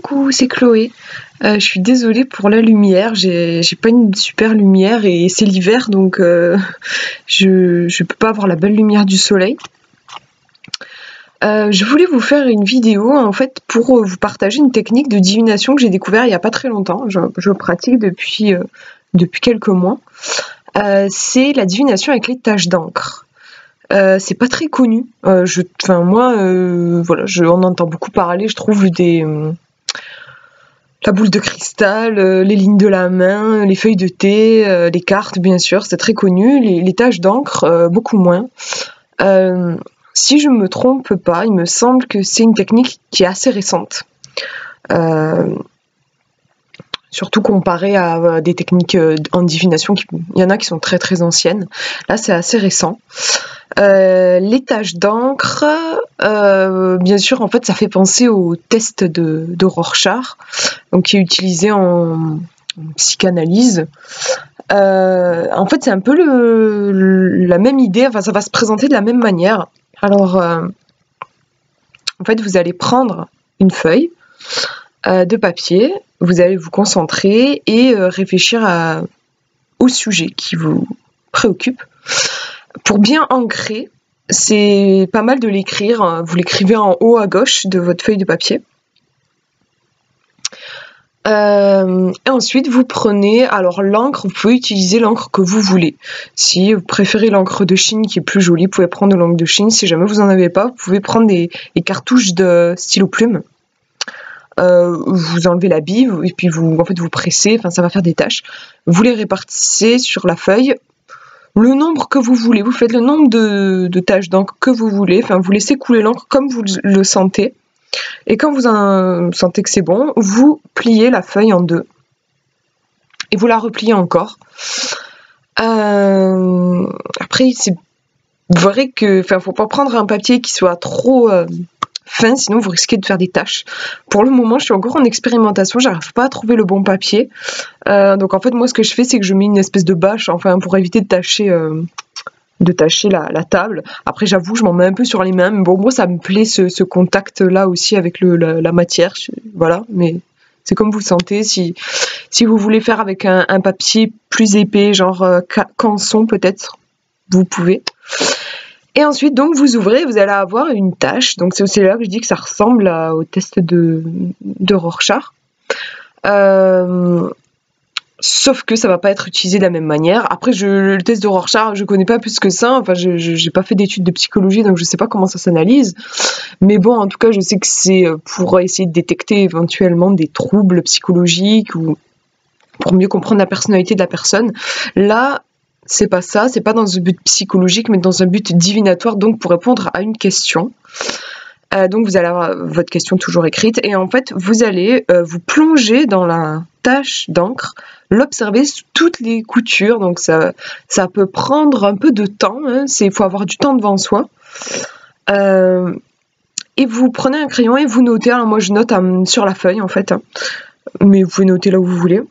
Coucou, c'est Chloé. Je suis désolée pour la lumière, j'ai pas une super lumière et c'est l'hiver donc je peux pas avoir la belle lumière du soleil. Je voulais vous faire une vidéo en fait pour vous partager une technique de divination que j'ai découvert il y a pas très longtemps. Je pratique depuis quelques mois. C'est la divination avec les taches d'encre. C'est pas très connu. On entend beaucoup parler. Je trouve la boule de cristal, les lignes de la main, les feuilles de thé, les cartes, bien sûr, c'est très connu. Les taches d'encre, beaucoup moins. Si je me trompe pas, il me semble que c'est une technique qui est assez récente. Surtout comparé à des techniques en divination, il y en a qui sont très très anciennes. Là, c'est assez récent. Les taches d'encre, bien sûr, en fait, ça fait penser au test de Rorschach, donc qui est utilisé en psychanalyse. En fait, c'est un peu la même idée. Enfin, ça va se présenter de la même manière. Alors, en fait, vous allez prendre une feuille de papier, vous allez vous concentrer et réfléchir au sujet qui vous préoccupe. Pour bien ancrer, c'est pas mal de l'écrire. Vous l'écrivez en haut à gauche de votre feuille de papier. Et ensuite, vous prenez, alors l'encre, vous pouvez utiliser l'encre que vous voulez. Si vous préférez l'encre de Chine qui est plus jolie, vous pouvez prendre de l'encre de Chine. Si jamais vous en avez pas, vous pouvez prendre des cartouches de stylo plume. Vous enlevez la bille et puis vous pressez, ça va faire des taches. Vous les répartissez sur la feuille. Le nombre que vous voulez, vous faites le nombre de taches d'encre que vous voulez, vous laissez couler l'encre comme vous le sentez. Et quand vous sentez que c'est bon, vous pliez la feuille en deux. Et vous la repliez encore. Après, c'est vrai que, faut pas prendre un papier qui soit trop fin, sinon vous risquez de faire des taches. Pour le moment, je suis encore en expérimentation, j'arrive pas à trouver le bon papier. Donc en fait, moi, ce que je fais, c'est que je mets une espèce de bâche, pour éviter de tacher la table. Après, j'avoue, je m'en mets un peu sur les mains, mais bon, moi, ça me plaît ce contact-là aussi avec la matière. Voilà, mais c'est comme vous le sentez. Si vous voulez faire avec un papier plus épais, genre canson peut-être, vous pouvez. Et ensuite, donc, vous ouvrez, vous allez avoir une tache. Donc, c'est aussi là que je dis que ça ressemble au test de Rorschach. Sauf que ça va pas être utilisé de la même manière. Après, le test de Rorschach, je connais pas plus que ça. J'ai pas fait d'études de psychologie, donc je sais pas comment ça s'analyse. Mais bon, en tout cas, je sais que c'est pour essayer de détecter éventuellement des troubles psychologiques ou pour mieux comprendre la personnalité de la personne. Là, c'est pas ça, c'est pas dans un but psychologique, mais dans un but divinatoire, donc pour répondre à une question. Donc vous allez avoir votre question toujours écrite, et en fait, vous allez vous plonger dans la tache d'encre, l'observer sous toutes les coutures, donc ça peut prendre un peu de temps, il faut avoir du temps devant soi. Et vous prenez un crayon et vous notez, alors moi je note sur la feuille en fait, mais vous pouvez noter là où vous voulez.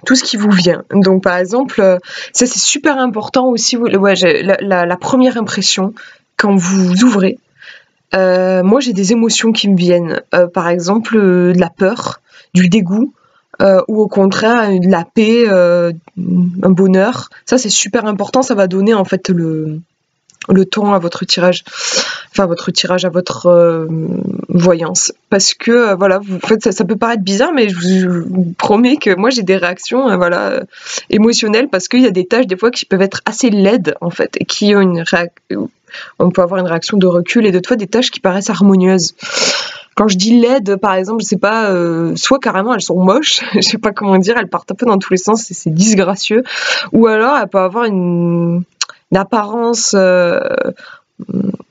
Tout ce qui vous vient. Donc par exemple, ça c'est super important aussi, la première impression quand vous ouvrez. Moi j'ai des émotions qui me viennent, par exemple de la peur, du dégoût, ou au contraire de la paix, un bonheur. Ça c'est super important, ça va donner en fait le ton à votre tirage, à votre voyance, parce que ça peut paraître bizarre, mais je vous promets que moi j'ai des réactions émotionnelles, parce qu'il y a des tâches des fois qui peuvent être assez laides en fait, et qui ont on peut avoir une réaction de recul, et d'autres fois des tâches qui paraissent harmonieuses. Quand je dis laide, par exemple, je sais pas, soit carrément elles sont moches, je sais pas comment dire, elles partent un peu dans tous les sens et c'est disgracieux, ou alors elles peuvent avoir une apparence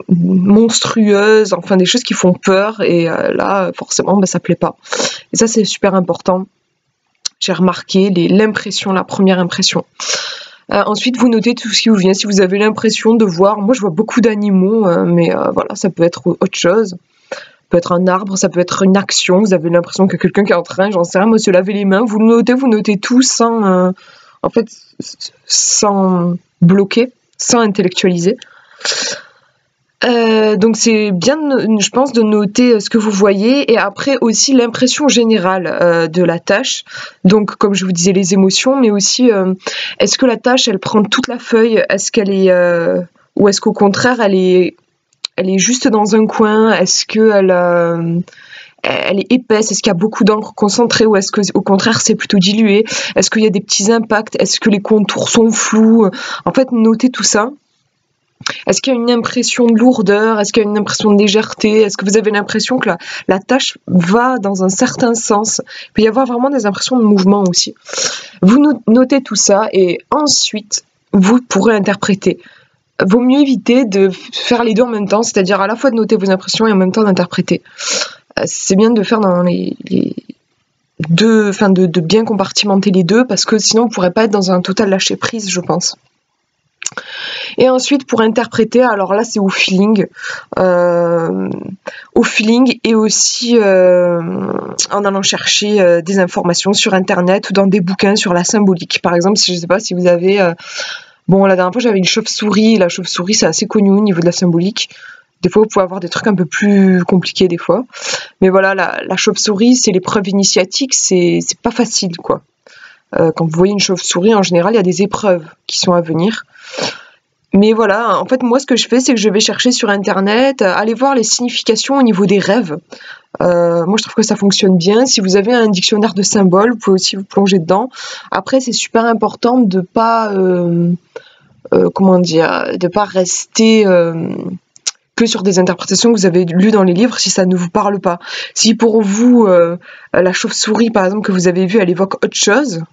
monstrueuse, des choses qui font peur, et là forcément ça plaît pas. Et ça c'est super important. J'ai remarqué la première impression. Ensuite vous notez tout ce qui vous vient. Si vous avez l'impression de voir, moi je vois beaucoup d'animaux, mais ça peut être autre chose. Ça peut être un arbre, ça peut être une action, vous avez l'impression que quelqu'un qui est en train, j'en sais rien, se laver les mains, vous notez tout sans bloquer, sans intellectualiser. Donc c'est bien, je pense, de noter ce que vous voyez et après aussi l'impression générale de la tâche. Donc comme je vous disais, les émotions, mais aussi est-ce que la tâche, elle prend toute la feuille? Est-ce qu'elle est... ou est-ce qu'au contraire, elle est juste dans un coin? Est-ce qu'elle elle est épaisse? Est-ce qu'il y a beaucoup d'encre concentrée ou est-ce que au contraire c'est plutôt dilué? Est-ce qu'il y a des petits impacts? Est-ce que les contours sont flous? En fait, notez tout ça. Est-ce qu'il y a une impression de lourdeur? Est-ce qu'il y a une impression de légèreté? Est-ce que vous avez l'impression que la tâche va dans un certain sens? Il peut y avoir vraiment des impressions de mouvement aussi. Vous notez tout ça et ensuite, vous pourrez interpréter. Vaut mieux éviter de faire les deux en même temps, c'est-à-dire à la fois de noter vos impressions et en même temps d'interpréter. C'est bien de faire dans les deux, enfin de bien compartimenter les deux parce que sinon on ne pourrait pas être dans un total lâcher prise, je pense. Et ensuite, pour interpréter, alors là, c'est au feeling et aussi en allant chercher des informations sur Internet ou dans des bouquins sur la symbolique. Par exemple, je ne sais pas si vous avez... bon, la dernière fois, j'avais une chauve-souris. La chauve-souris, c'est assez connu au niveau de la symbolique. Des fois, vous pouvez avoir des trucs un peu plus compliqués des fois. Mais voilà, la chauve-souris, c'est l'épreuve initiatique. C'est pas facile, quoi. Quand vous voyez une chauve-souris, en général, il y a des épreuves qui sont à venir. Mais voilà, en fait, moi, ce que je fais, c'est que je vais chercher sur Internet, aller voir les significations au niveau des rêves. Moi, je trouve que ça fonctionne bien. Si vous avez un dictionnaire de symboles, vous pouvez aussi vous plonger dedans. Après, c'est super important de pas, comment dire, de pas rester que sur des interprétations que vous avez lues dans les livres si ça ne vous parle pas. Si pour vous, la chauve-souris, par exemple, que vous avez vue, elle évoque autre chose,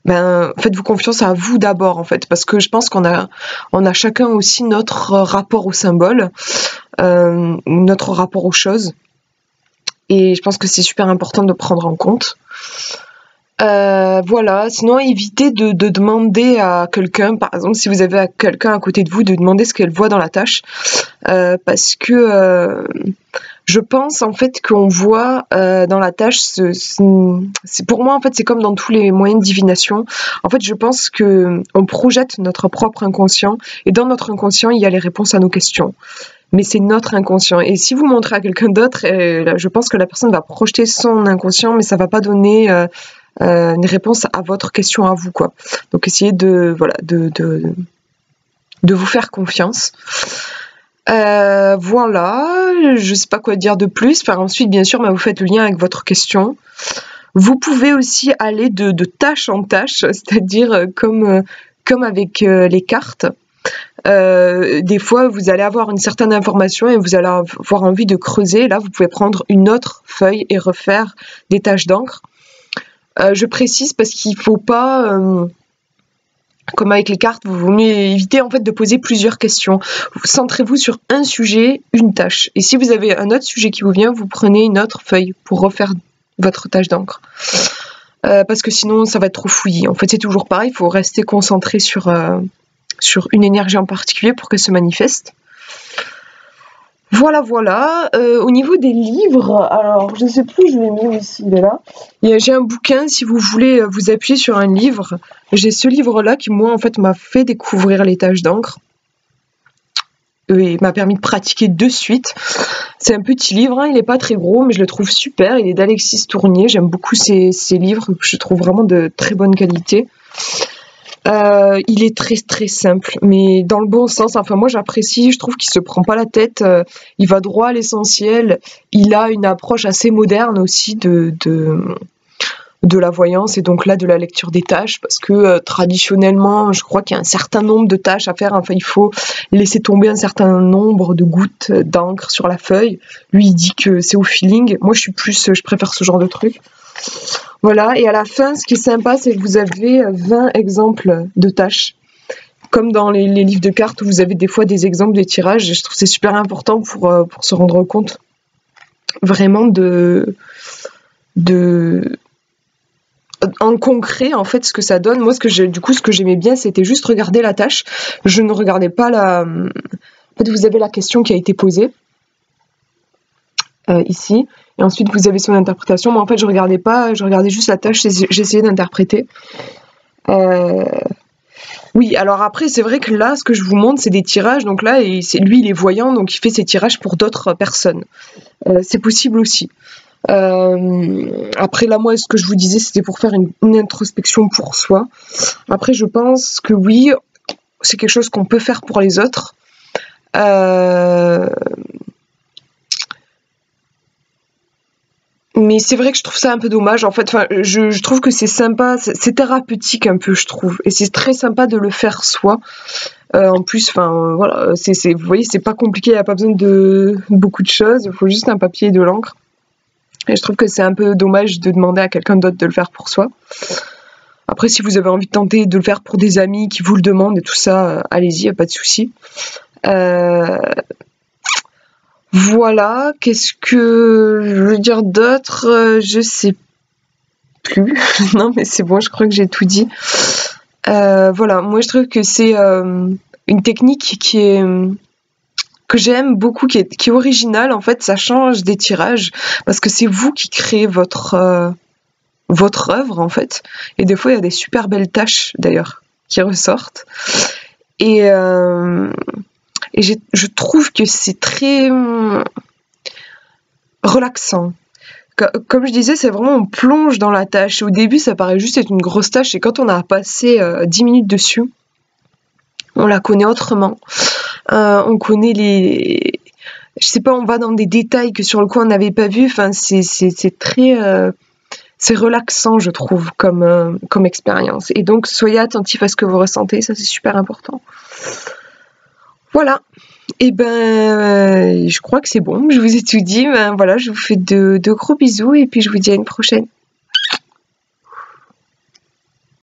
ben, faites-vous confiance à vous d'abord, en fait, parce que je pense qu'on a chacun aussi notre rapport au symbole, notre rapport aux choses, et je pense que c'est super important de prendre en compte. Voilà, sinon évitez de demander à quelqu'un, par exemple, si vous avez quelqu'un à côté de vous, de demander ce qu'elle voit dans la tâche, parce que je pense en fait qu'on voit dans la tâche, c'est pour moi en fait c'est comme dans tous les moyens de divination. En fait, je pense que on projette notre propre inconscient et dans notre inconscient il y a les réponses à nos questions. Mais c'est notre inconscient. Et si vous montrez à quelqu'un d'autre, je pense que la personne va projeter son inconscient, mais ça va pas donner une réponse à votre question à vous, quoi. Donc essayez de vous faire confiance. Voilà, je sais pas quoi dire de plus. Enfin, ensuite, bien sûr, vous faites le lien avec votre question. Vous pouvez aussi aller de tâche en tâche, c'est-à-dire comme avec les cartes. Des fois, vous allez avoir une certaine information et vous allez avoir envie de creuser. Là, vous pouvez prendre une autre feuille et refaire des taches d'encre. Je précise parce qu'il ne faut pas... comme avec les cartes, vous vaut mieux éviter en fait de poser plusieurs questions. Centrez-vous sur un sujet, une tâche. Et si vous avez un autre sujet qui vous vient, vous prenez une autre feuille pour refaire votre tâche d'encre. Parce que sinon, ça va être trop fouillis. En fait, c'est toujours pareil, il faut rester concentré sur une énergie en particulier pour qu'elle se manifeste. Voilà, voilà. Au niveau des livres, alors je sais plus, je l'ai mis ici, il est là. J'ai un bouquin, si vous voulez vous appuyer sur un livre. J'ai ce livre-là qui, moi, en fait, m'a fait découvrir les taches d'encre. Et m'a permis de pratiquer de suite. C'est un petit livre, hein, il n'est pas très gros, mais je le trouve super. Il est d'Alexis Tournier. J'aime beaucoup ces livres, je trouve vraiment de très bonne qualité. Il est très très simple, mais dans le bon sens. Enfin, moi j'apprécie, je trouve qu'il se prend pas la tête, il va droit à l'essentiel. Il a une approche assez moderne aussi de la voyance et donc là de la lecture des tâches, parce que traditionnellement, je crois qu'il y a un certain nombre de tâches à faire. Enfin, il faut laisser tomber un certain nombre de gouttes d'encre sur la feuille. Lui, il dit que c'est au feeling. Moi, je préfère ce genre de truc. Voilà, et à la fin, ce qui est sympa, c'est que vous avez 20 exemples de tâches. Comme dans les livres de cartes où vous avez des fois des exemples de tirages. Et je trouve que c'est super important pour se rendre compte vraiment en concret, en fait, ce que ça donne. Moi, ce que j'aimais bien, c'était juste regarder la tâche. Je ne regardais pas En fait, vous avez la question qui a été posée ici. Et ensuite, vous avez son interprétation. Moi, en fait, je regardais juste la tâche, j'essayais d'interpréter. Mais Oui, alors après, c'est vrai que là, ce que je vous montre, c'est des tirages. Donc là, lui, il est voyant, donc il fait ses tirages pour d'autres personnes. C'est possible aussi. Après, là, moi, ce que je vous disais, c'était pour faire une introspection pour soi. Après, je pense que oui, c'est quelque chose qu'on peut faire pour les autres. Mais c'est vrai que je trouve ça un peu dommage. En fait, enfin, je trouve que c'est sympa, c'est thérapeutique un peu, je trouve. Et c'est très sympa de le faire soi. En plus, enfin, voilà, vous voyez, c'est pas compliqué, il n'y a pas besoin de beaucoup de choses. Il faut juste un papier et de l'encre. Et je trouve que c'est un peu dommage de demander à quelqu'un d'autre de le faire pour soi. Après, si vous avez envie de tenter de le faire pour des amis qui vous le demandent et tout ça, allez-y, y a pas de souci. Voilà, qu'est-ce que je veux dire d'autre? Je sais plus. Non, mais c'est bon, je crois que j'ai tout dit. Voilà, moi je trouve que c'est une technique que j'aime beaucoup, qui est originale. En fait, ça change des tirages parce que c'est vous qui créez votre œuvre en fait. Et des fois, il y a des super belles taches d'ailleurs qui ressortent. Et je trouve que c'est très relaxant. Comme je disais, c'est vraiment on plonge dans la tâche. Au début, ça paraît juste être une grosse tâche et quand on a passé 10 minutes dessus, on la connaît autrement. On connaît je sais pas, on va dans des détails que sur le coup on n'avait pas vu. Enfin, c'est très c'est relaxant, je trouve, comme expérience. Et donc, soyez attentifs à ce que vous ressentez, ça c'est super important. Voilà. Et ben, je crois que c'est bon, je vous ai tout dit. Ben voilà, je vous fais de gros bisous et puis je vous dis à une prochaine.